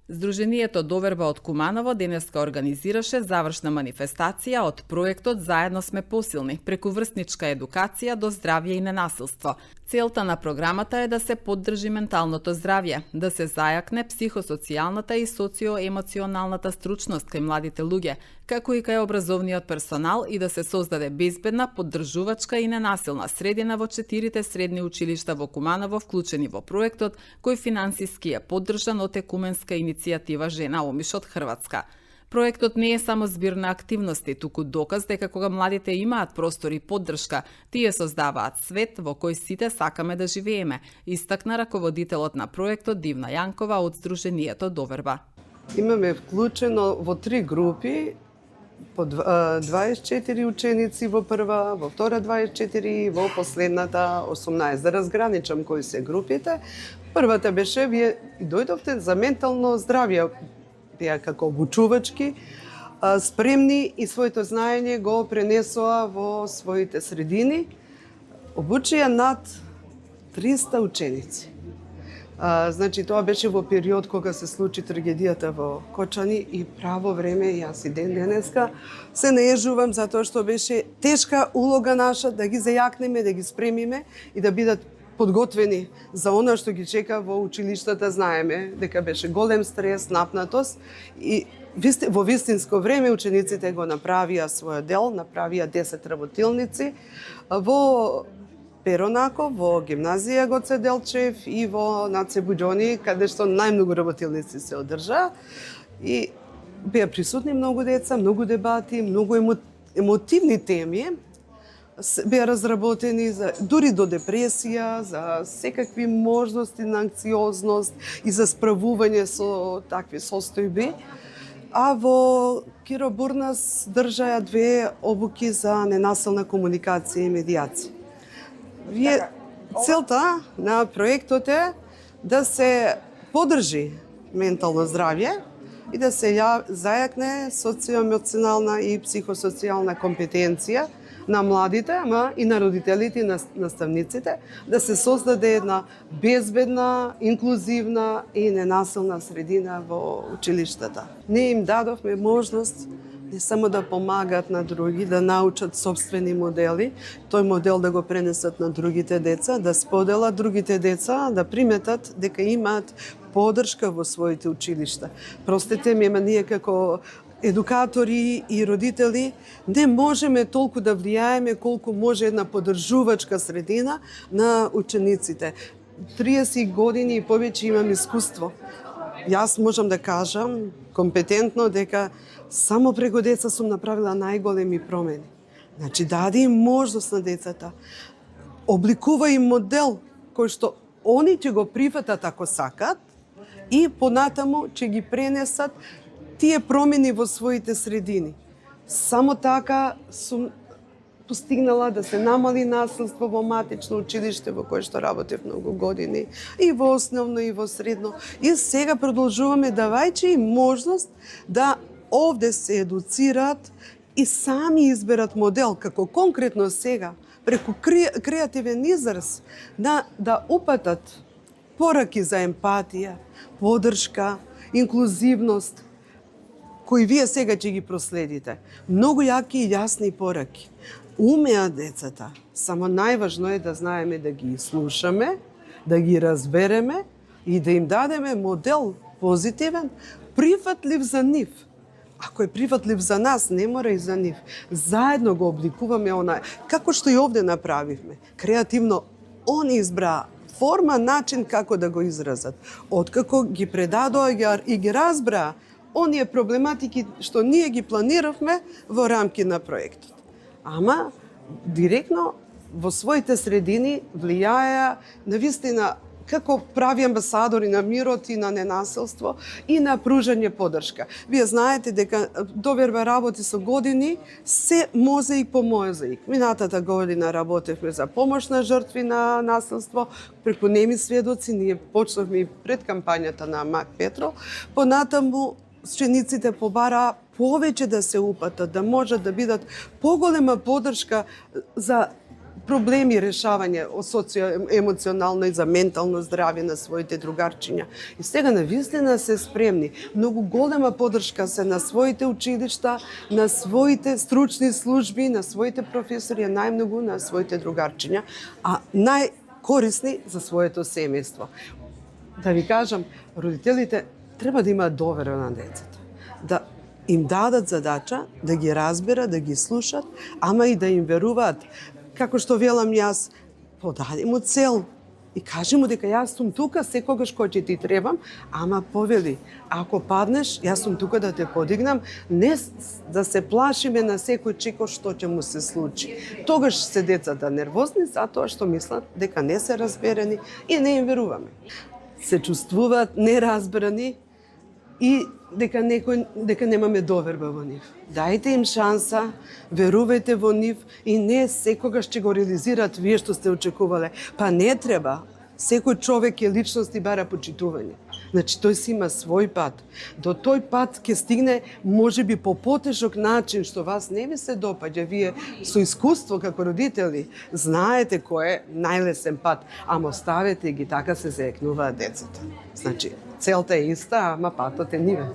Здруженијето Доверба од Куманово денеска организираше завршна манифестација од проектот Заедно сме посилни, преку врсничка едукација до здравје и ненасилство. Целта на програмата е да се поддржи менталното здравје, да се зајакне психосоцијалната и социоемоционалната стручност кај младите луѓе, како и кај образовниот персонал и да се создаде безбедна, поддржувачка и ненасилна средина во 4 средни училишта во Куманово вклучени во проектот, кој финансиски е поддржан од екуменска иницијатива Жена Омиш од Хрватска. Проектот не е само збир на активности, туку доказ дека кога младите имаат простор и поддршка, тие создаваат свет во кој сите сакаме да живееме, истакна раководителот на проектот Дивна Јанкова од Здруженијето Доверба. Имаме вклучено во 3 групи, по 24 ученици во прва, во втора 24 и во последната 18. Да разграничам кои се групите. Првата беше, вие дојдовте за ментално здравје, беа како обучувачки, спремни и своето знаење го пренесоа во своите средини. Обучија над 300 ученици. Значи, тоа беше во период кога се случи трагедијата во Кочани и право време, јас и денеска се наежувам затоа што беше тешка улога наша да ги зајакнеме, да ги спремиме и да бидат подготвени за она што ги чека во училиштата. Знаеме дека беше голем стрес, напнатост и во вистинско време учениците го направија својот дел, направија 10 работилници во Перонаков, во гимназија Гоце Делчев и во Наце Буџони, каде што најмногу работилници се одржа. И беа присутни многу деца, многу дебати, многу емотивни теми беа разработени дури до депресија, за секакви можности на анксиозност и за справување со такви состојби. А во Киро Бурнас држаја 2 обуки за ненасилна комуникација и медијација. Целта на проектот е да се поддржи ментално здравје и да се зајакне социоемоционална и психосоцијална компетенција на младите, ама и на родителите и на наставниците, да се создаде една безбедна, инклузивна и ненасилна средина во училиштата. Ние им дадовме можност не само да помагат на други, да научат собствени модели, тој модел да го пренесат на другите деца, да споделат другите деца, да приметат дека имаат поддршка во своите училишта. Простете ми, ама ние како едукатори и родители не можеме толку да влијаеме колку може една поддржувачка средина на учениците. 30 години и повеќе имам искуство. Јас можам да кажам компетентно дека само преку деца сум направила најголеми промени. Значи, даде им можност на децата. Обликува им модел кој што они ќе го прифатат ако сакат и понатаму ќе ги пренесат тие промени во своите средини. Само така сум постигнала да се намали насилство во матично училиште во кое што работев многу години, и во основно и во средно. И сега продолжуваме давајќи им можност да овде се едуцираат и сами изберат модел, како конкретно сега, преку креативен израз, да упатат пораки за емпатија, поддршка, инклузивност, кои вие сега ќе ги проследите. Многу јаки и јасни пораки. Умеат децата, само најважно е да знаеме да ги слушаме, да ги разбереме и да им дадеме модел позитивен, прифатлив за нив. Ако е прифатлив за нас, не мора и за нив. Заедно го обликуваме онај, како што и овде направивме. Креативно, они избраа форма, начин како да го изразат. Откако ги предадоа и ги разбраа оние проблематики што ние ги планиравме во рамки на проектот. Ама, директно во своите средини влијаја навистина како прави амбасадори на мирот и на ненасилство и на пружање поддршка. Вие знаете дека Доверба работи со години се мозаик по мозаик. Минатата година работевме за помош на жртви на насилство, преку неми сведоци, ние почнавме и пред кампањата на Мак Петро, понатаму учениците побараа повеќе да се упатат, да можат да бидат поголема поддршка за проблеми решавање социоемоционално и за ментално здравје на своите другарчиња. И сега навистина се спремни. Многу голема поддршка се на своите училишта, на своите стручни служби, на своите професори, а најмногу на своите другарчиња, а најкорисни за своето семејство. Да ви кажам, родителите треба да имаат доверба на децата. Да им дадат задача, да ги разберат, да ги слушат, ама и да им веруваат. Како што велам јас, подади му цел и кажи му дека јас сум тука секогаш кога ќе ти требам, ама повели, ако паднеш, јас сум тука да те подигнам, не да се плашиме на секој чеко што ќе му се случи. Тогаш се децата нервозни затоа што мислат дека не се разберени и не им веруваме. Се чувствуваат неразбрани и дека немаме доверба во нив. Дајте им шанса, верувајте во нив и не секогаш ќе го реализираат вие што сте очекувале. Па не треба. Секој човек е личност и бара почитување. Значи, тој си има свој пат. До тој пат ќе стигне, можеби по потежок начин, што вас не ви се допаѓа. Вие со искуство како родители знаете кој е најлесен пат, ама оставете ги, така се заекнуваат децата. Значи, целта е иста, ама патот е нивен.